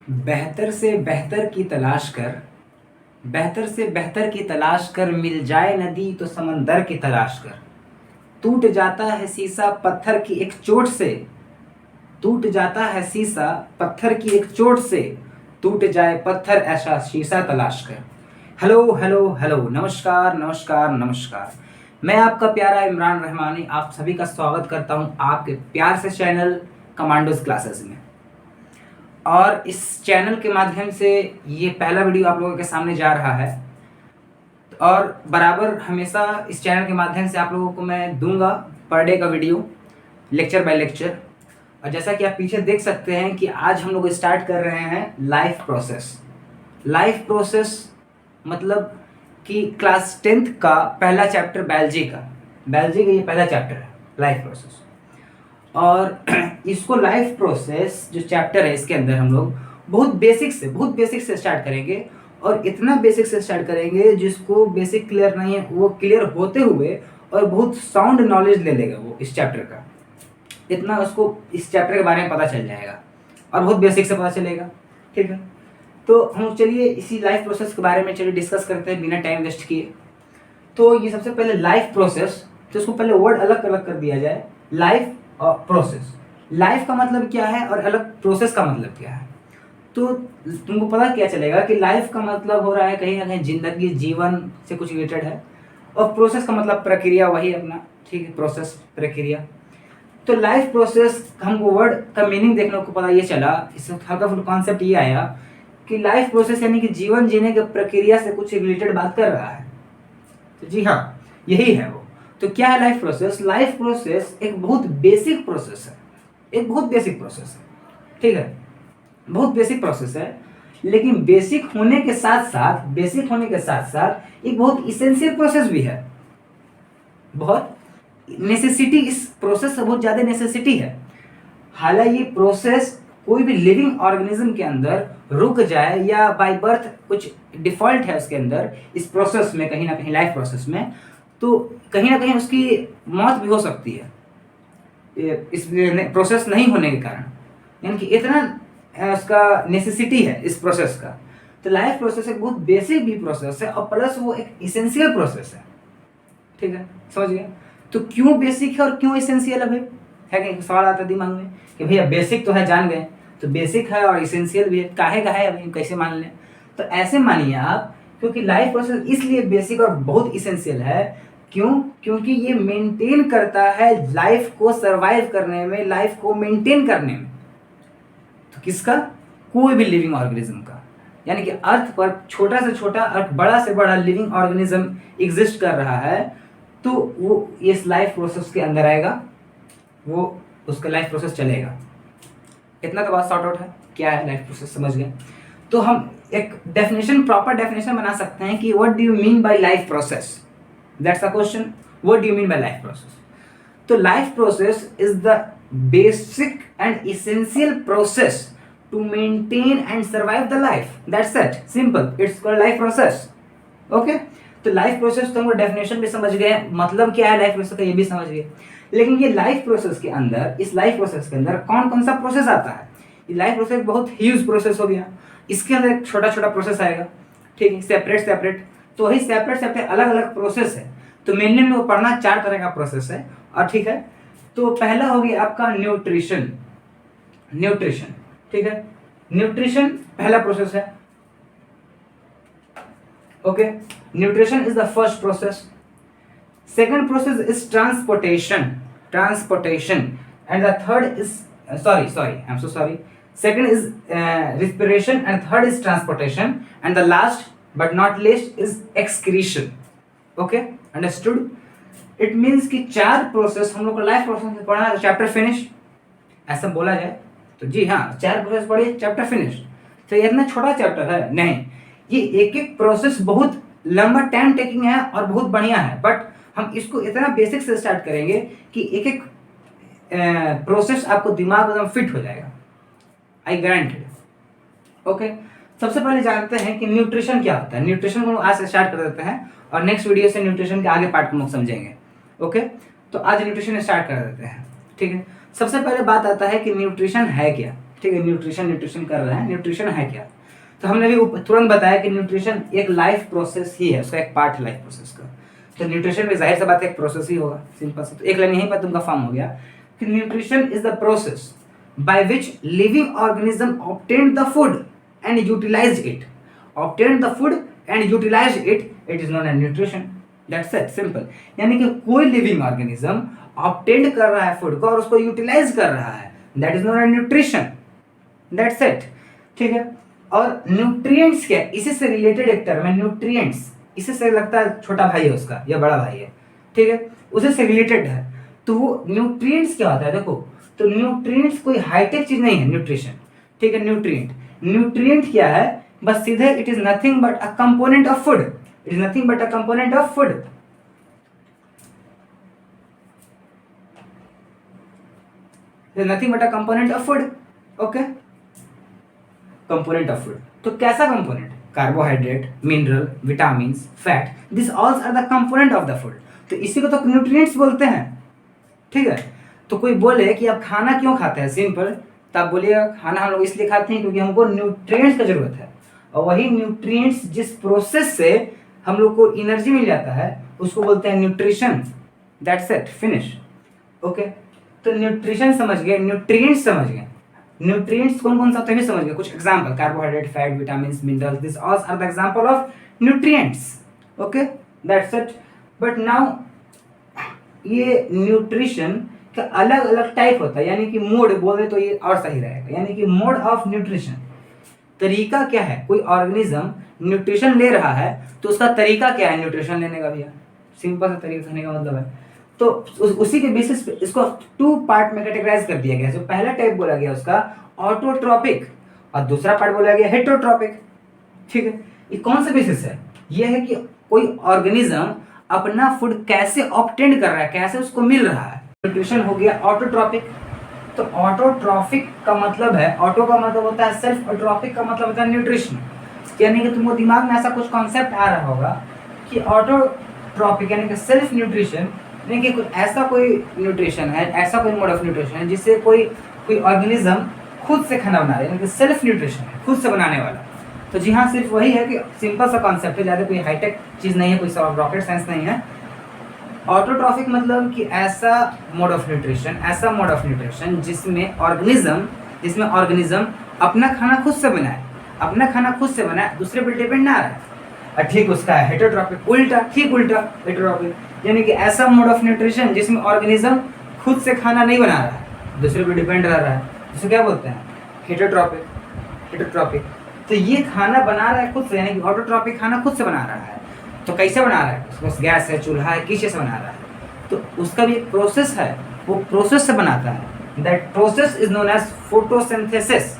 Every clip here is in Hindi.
बेहतर से बेहतर की तलाश कर, बेहतर से बेहतर की तलाश कर, मिल जाए नदी तो समंदर की तलाश कर। टूट जाता है शीशा पत्थर की एक चोट से, टूट जाता है शीशा पत्थर की एक चोट से, टूट जाए पत्थर ऐसा शीशा तलाश कर। हेलो हेलो हेलो, नमस्कार नमस्कार नमस्कार। मैं आपका प्यारा इमरान रहमानी आप सभी का स्वागत करता हूं आपके प्यार से चैनल कमांडोज क्लासेस में। और इस चैनल के माध्यम से ये पहला वीडियो आप लोगों के सामने जा रहा है और बराबर हमेशा इस चैनल के माध्यम से आप लोगों को मैं दूंगा पर डे का वीडियो, लेक्चर बाय लेक्चर। और जैसा कि आप पीछे देख सकते हैं कि आज हम लोग स्टार्ट कर रहे हैं लाइफ प्रोसेस। लाइफ प्रोसेस मतलब कि क्लास 10th का पहला चैप्टर बायोलॉजी का ये पहला चैप्टर है, लाइफ प्रोसेस। और इसको लाइफ प्रोसेस जो चैप्टर है इसके अंदर हम लोग बहुत बेसिक से स्टार्ट करेंगे। और इतना बेसिक से स्टार्ट करेंगे जिसको बेसिक क्लियर नहीं है वो क्लियर होते हुए और बहुत साउंड नॉलेज ले लेगा वो इस चैप्टर का। इतना उसको इस चैप्टर के बारे में पता चल जाएगा और बहुत बेसिक से पता चलेगा। ठीक है, तो हम चलिए इसी लाइफ प्रोसेस के बारे में चलिए डिस्कस करते हैं बिना टाइम वेस्ट किए। तो ये सबसे पहले लाइफ प्रोसेस, तो इसको पहले वर्ड अलग अलग कर दिया जाए। लाइफ और प्रोसेस, लाइफ का मतलब क्या है और अलग प्रोसेस का मतलब क्या है। तो तुमको पता क्या चलेगा कि लाइफ का मतलब हो रहा है कहीं ना कहीं जिंदगी, जीवन से कुछ रिलेटेड है। और प्रोसेस का मतलब प्रक्रिया, वही अपना, ठीक है, प्रोसेस प्रक्रिया। तो लाइफ प्रोसेस हमको वर्ड का मीनिंग देखने को पता ये चला, इससे हल्का फुल्का कॉन्सेप्ट ये आया कि लाइफ प्रोसेस यानी कि जीवन जीने की प्रक्रिया से कुछ रिलेटेड बात कर रहा है। तो जी हाँ, यही है वो। तो क्या है लाइफ प्रोसेस? लाइफ प्रोसेस एक बहुत बेसिक प्रोसेस है, एक बहुत बेसिक प्रोसेस है। ठीक है, बहुत बेसिक प्रोसेस है, लेकिन बेसिक होने के साथ साथ एक बहुत इसेंशियल प्रोसेस भी है। बहुत नेसेसिटी, इस प्रोसेस से बहुत ज़्यादा नेसेसिटी है। हालांकि ये प्रोसेस कोई भी लिविंग ऑर्गेनिज्म के अंदर रुक जाए या बाय बर्थ कुछ डिफॉल्ट है उसके अंदर, इस प्रोसेस में कहीं ना कहीं लाइफ प्रोसेस में, तो कहीं ना कहीं उसकी मौत भी हो सकती है इस प्रोसेस नहीं होने के कारण। यानी कि इतना उसका नेसेसिटी है इस प्रोसेस का। तो लाइफ प्रोसेस एक बहुत बेसिक भी प्रोसेस है और प्लस वो एक इसेंशियल प्रोसेस है। ठीक है, समझ गए? तो क्यों बेसिक है और क्यों इसेंशियल है भाई? है कि सवाल आता है दिमाग में कि भैया बेसिक तो है, जान गए, तो बेसिक है और इसेंशियल भी है, काहे का है अभी कैसे मान लें? तो ऐसे मानिए आप, क्योंकि लाइफ प्रोसेस इसलिए बेसिक और बहुत इसेंशियल है, क्यों? क्योंकि ये मेंटेन करता है लाइफ को सर्वाइव करने में, लाइफ को मेंटेन करने में। तो किसका? कोई भी लिविंग ऑर्गेनिज्म का। यानी कि अर्थ पर छोटा से छोटा और बड़ा से बड़ा लिविंग ऑर्गेनिज्म एग्जिस्ट कर रहा है, तो वो इस लाइफ प्रोसेस के अंदर आएगा, वो उसका लाइफ प्रोसेस चलेगा। इतना तो बात सॉर्ट आउट है, क्या है लाइफ प्रोसेस, समझ गए? तो हम एक डेफिनेशन, प्रॉपर डेफिनेशन बना सकते हैं कि what do you mean by life process. That's a question, what do you mean by life process. तो life process is the basic and essential process to maintain and survive the life. That's it, simple, it's called life process. Okay, तो लाइफ प्रोसेस तो हम डेफिनेशन भी समझ गए, मतलब क्या है लाइफ प्रोसेस का ये भी समझ गए। लेकिन ये लाइफ प्रोसेस के अंदर, इस लाइफ प्रोसेस के अंदर कौन कौन सा प्रोसेस आता है? ये लाइफ प्रोसेस बहुत ह्यूज प्रोसेस हो गया। इसके अंदर एक छोटा छोटा प्रोसेस आएगा, ठीक है, सेपरेट। तो वही सेपरेट अलग अलग प्रोसेस है। तो मेनली में वो पढ़ना 4 तरह का प्रोसेस है। और ठीक है, तो पहला हो गया आपका न्यूट्रिशन। ठीक है, न्यूट्रिशन पहला प्रोसेस है। Okay, nutrition is the first process. Second process is transportation, and the third is I'm so sorry. Second is respiration, and third is transportation, and the last but not least is excretion. Okay, understood? It means कि 4 प्रोसेस हम लोग को लाइफ प्रोसेस में पढ़ना है, चैप्टर फिनिश ऐसा बोला जाए तो जी हाँ, 4 प्रोसेस पढ़िए, चैप्टर फिनिश। तो ये इतना छोटा चैप्टर है नहीं, ये एक एक प्रोसेस बहुत लंबा टाइम टेकिंग है और बहुत बढ़िया है। बट हम इसको इतना बेसिक से स्टार्ट करेंगे कि एक एक प्रोसेस आपको दिमाग में फिट हो जाएगा, आई गारंटेड। ओके, सबसे पहले जानते हैं कि न्यूट्रिशन क्या होता है। न्यूट्रिशन को आज से स्टार्ट कर देते हैं और नेक्स्ट वीडियो से न्यूट्रिशन के आगे पार्ट को हम समझेंगे। ओके, तो आज न्यूट्रिशन स्टार्ट कर देते हैं। ठीक है, सबसे पहले बात आता है कि न्यूट्रिशन है क्या। ठीक है, न्यूट्रिशन कर रहे हैं, न्यूट्रिशन है क्या? तो हमने भी तुरंत बताया कि न्यूट्रिशन एक लाइफ प्रोसेस ही है, उसका एक पार्ट है लाइफ प्रोसेस का। तो न्यूट्रिशन में जाहिर सी बात है एक प्रोसेस ही होगा, सिंपल सा। तो एक लाइन यहीं पर तुमका फॉर्म हो गया कि nutrition is the process by which living organism obtain the food and utilise it. Obtain the food and utilise it, it is known as nutrition. That's it, simple. यानी कि कोई लिविंग ऑर्गेनिज्म ऑब्टेन कर रहा है फूड को और उसको यूटिलाइज कर रहा है, that is known as nutrition. That's it, ठीक है। और न्यूट्रिएंट्स क्या है? इसी से रिलेटेड एक टर्म है न्यूट्रिएंट्स। इसी से लगता है छोटा भाई है उसका या बड़ा भाई है, ठीक है, उसी से रिलेटेड है। तो वो न्यूट्रिएंट्स क्या होता है? देखो, तो न्यूट्रिएंट्स कोई हाईटेक चीज नहीं है न्यूट्रिशन, ठीक है। न्यूट्रिएंट क्या है? बस सीधे it is nothing but a component of food. It is nothing but a component of food. It is nothing but a component of food. Okay, component of food. तो कैसा component? Carbohydrate, mineral, vitamin, fat, this alls are the component of the food. तो इसी को तो न्यूट्रिएंट्स बोलते हैं, ठीक है। तो कोई बोले कि आप खाना क्यों खाते हैं? सिंपल, तो आप बोलिएगा खाना हम लोग इसलिए खाते हैं क्योंकि हमको न्यूट्रिएंट्स का जरूरत है, और वही न्यूट्रिएंट्स जिस प्रोसेस से हम लोग को एनर्जी मिल जाता है उसको बोलते हैं nutrition. That's it, finish. Okay, तो न्यूट्रिशन समझ गए, न्यूट्रिएंट्स समझ गए। न्यूट्रिएंट्स कौन कौन सा होता है समझ गए। कुछ example: carbohydrate, fat, vitamin, minerals, this all are the example of nutrients. Okay, that's it. But now ये न्यूट्रिशन का अलग अलग टाइप होता है, यानी कि मोड बोले तो ये और सही रहेगा, यानी कि मोड ऑफ न्यूट्रिशन। तरीका क्या है? कोई ऑर्गेनिज्म न्यूट्रिशन ले रहा है तो उसका तरीका क्या है न्यूट्रिशन लेने का? भैया सिंपल सा तरीका कहने का मतलब है। तो उसी के बेसिस पे इसको 2 पार्ट में कैटेगराइज कर दिया गया है। जो पहला टाइप बोला गया उसका ऑटोट्रॉपिक और दूसरा पार्ट बोला गया हेटरोट्रॉपिक, ठीक है। ये कौन सा बेसिस है? ये है कि कोई ऑर्गेनिज्म अपना फूड कैसे ऑब्टेन कर रहा है, कैसे उसको मिल रहा है। न्यूट्रिशन हो गया ऑटोट्रॉपिक। तो ऑटोट्रॉपिक का मतलब है, ऑटो का मतलब होता है सेल्फ, और ट्रॉपिक का मतलब होता है न्यूट्रिशन। यानी कि तुमको दिमाग में ऐसा कुछ कॉन्सेप्ट आ रहा होगा कि ऑटोट्रॉपिक यानी कि सेल्फ न्यूट्रिशन, यानी कि कुछ ऐसा कोई न्यूट्रिशन है, ऐसा कोई मोड ऑफ न्यूट्रिशन है जिससे कोई ऑर्गेनिज्म खुद से खाना बना रहा है, यानी कि सेल्फ न्यूट्रिशन है, खुद से बनाने वाला। तो जी हाँ, सिर्फ वही है कि सिंपल सा कॉन्सेप्ट है, ज़्यादा कोई हाईटेक चीज़ नहीं है, कोई रॉकेट साइंस नहीं है। ऑटोट्रॉफिक मतलब कि ऐसा मोड ऑफ न्यूट्रिशन जिसमें ऑर्गेनिज्म अपना खाना खुद से बनाए, दूसरे पर डिपेंड ना रहे। और ठीक उसका है हेटरोट्रॉपिक, उल्टा हेटरोट्रॉपिक, यानी कि ऐसा मोड ऑफ न्यूट्रिशन जिसमें ऑर्गेनिज्म खुद से खाना नहीं बना रहा है, दूसरे पर डिपेंड रह रहा है, जिसे क्या बोलते हैं? हेटरोट्रॉपिक। तो ये खाना बना रहा है खुद से, यानी कि ऑटोट्रॉपिक खाना खुद से बना रहा है। तो कैसे बना रहा है? उसके पास गैस है, चूल्हा है, किस चीज़ से बना रहा है? तो उसका भी एक प्रोसेस है, वो प्रोसेस से बनाता है। That process is known as photosynthesis.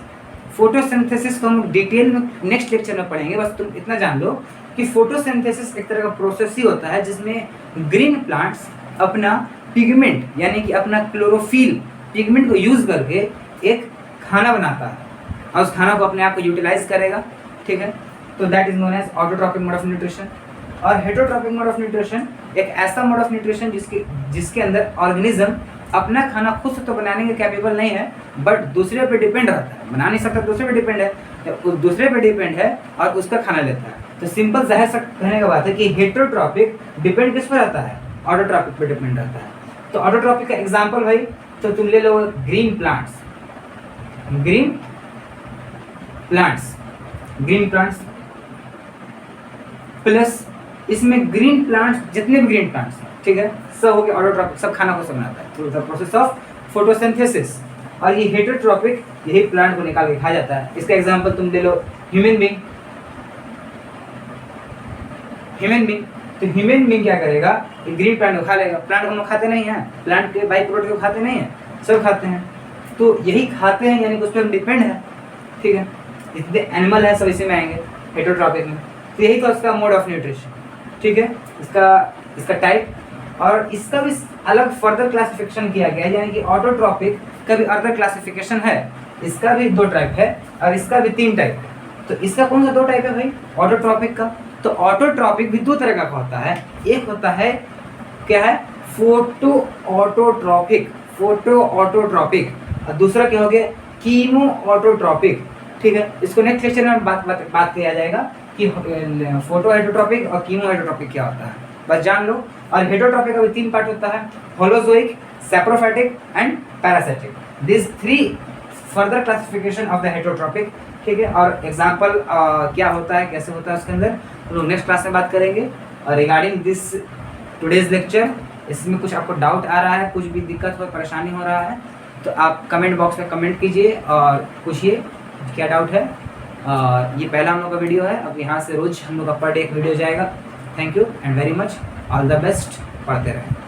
Photosynthesis को हम डिटेल में नेक्स्ट लेक्चर में पढ़ेंगे। बस तुम इतना जान लो कि फोटोसिंथेसिस एक तरह का प्रोसेस ही होता है जिसमें ग्रीन प्लांट्स अपना पिगमेंट यानी कि अपना क्लोरोफिल पिगमेंट को यूज करके एक खाना बनाता है और उस खाना को अपने आप को यूटिलाइज करेगा, ठीक है। तो that is known as autotrophic mode of nutrition. और हेटरोट्रॉपिक मोड ऑफ न्यूट्रिशन एक ऐसा मोड ऑफ न्यूट्रिशन जिसके अंदर ऑर्गेनिज्म अपना खाना खुद से तो बनाने के कैपेबल नहीं है, बट दूसरे पे डिपेंड रहता है, बना नहीं सकता, दूसरे पे डिपेंड है, तो दूसरे पे डिपेंड है और उसका खाना लेता है। तो सिंपल जाहिर सा कहने का बात है कि हेटरोट्रॉपिक डिपेंड किस पर रहता है? ऑटोट्रॉपिक पे डिपेंड रहता है। तो ऑटोट्रॉपिक का एग्जाम्पल भाई, तो तुम ले लो ग्रीन प्लांट्स प्लस इसमें ग्रीन प्लांट्स, जितने भी ग्रीन प्लांट्स हैं, ठीक है, सब हो गए ऑटोट्रॉपिक, सब खाना को सब बनाता है through the process of photosynthesis. और ये हेटरोट्रॉपिक यही प्लांट को निकाल के खा जाता है। इसका एग्जांपल तुम ले लो ह्यूमन बीइंग। तो ह्यूमन बीइंग क्या करेगा? ग्रीन प्लांट को खा लेगा। प्लांट को हम लोग खाते नहीं हैं, प्लांट के बाई प्रोडक्ट को खाते नहीं हैं, सब खाते हैं। तो यही खाते हैं, यानी कि उस पर डिपेंड है, ठीक है। जितने एनिमल है सब इसी में आएंगे हेटरोट्रॉपिक में। तो यही तो उसका मोड ऑफ न्यूट्रिशन, ठीक है, इसका टाइप। और इसका भी अलग फर्दर क्लासिफिकेशन किया गया है, यानी कि ऑटोट्रॉपिक का भी अदर क्लासिफिकेशन है। इसका भी 2 टाइप है और इसका भी 3 टाइप है। तो इसका कौन सा 2 टाइप है भाई ऑटोट्रॉपिक का? तो ऑटोट्रॉपिक भी 2 तरह का होता है। एक होता है क्या है? फोटो ऑटोट्रॉपिक, और दूसरा क्या हो गया? कीमो ऑटोट्रॉपिक, ठीक है। इसको नेक्स्ट लेक्चर में बात किया जाएगा कि फोटो हेटरोट्रॉपिक और कीमो हेटरोट्रॉपिक क्या होता है, बस जान लो। और हेटरोट्रॉपिक का भी 3 पार्ट होता है, holozoic, saprophytic and parasitic. This 3 further classification of the heterotrophic, ठीक है। और एग्जाम्पल क्या होता है, कैसे होता है उसके अंदर, हम लोग नेक्स्ट क्लास में बात करेंगे। और रिगार्डिंग दिस टुडेज लेक्चर, इसमें कुछ आपको डाउट आ रहा है, कुछ भी दिक्कत हो, परेशानी हो रहा है, तो आप कमेंट बॉक्स में कमेंट कीजिए और पूछिए क्या डाउट है। ये पहला हम लोग का वीडियो है, अब यहाँ से रोज हम लोग का पर डे एक वीडियो जाएगा। Thank you and very much, all the best, पढ़ते रहें।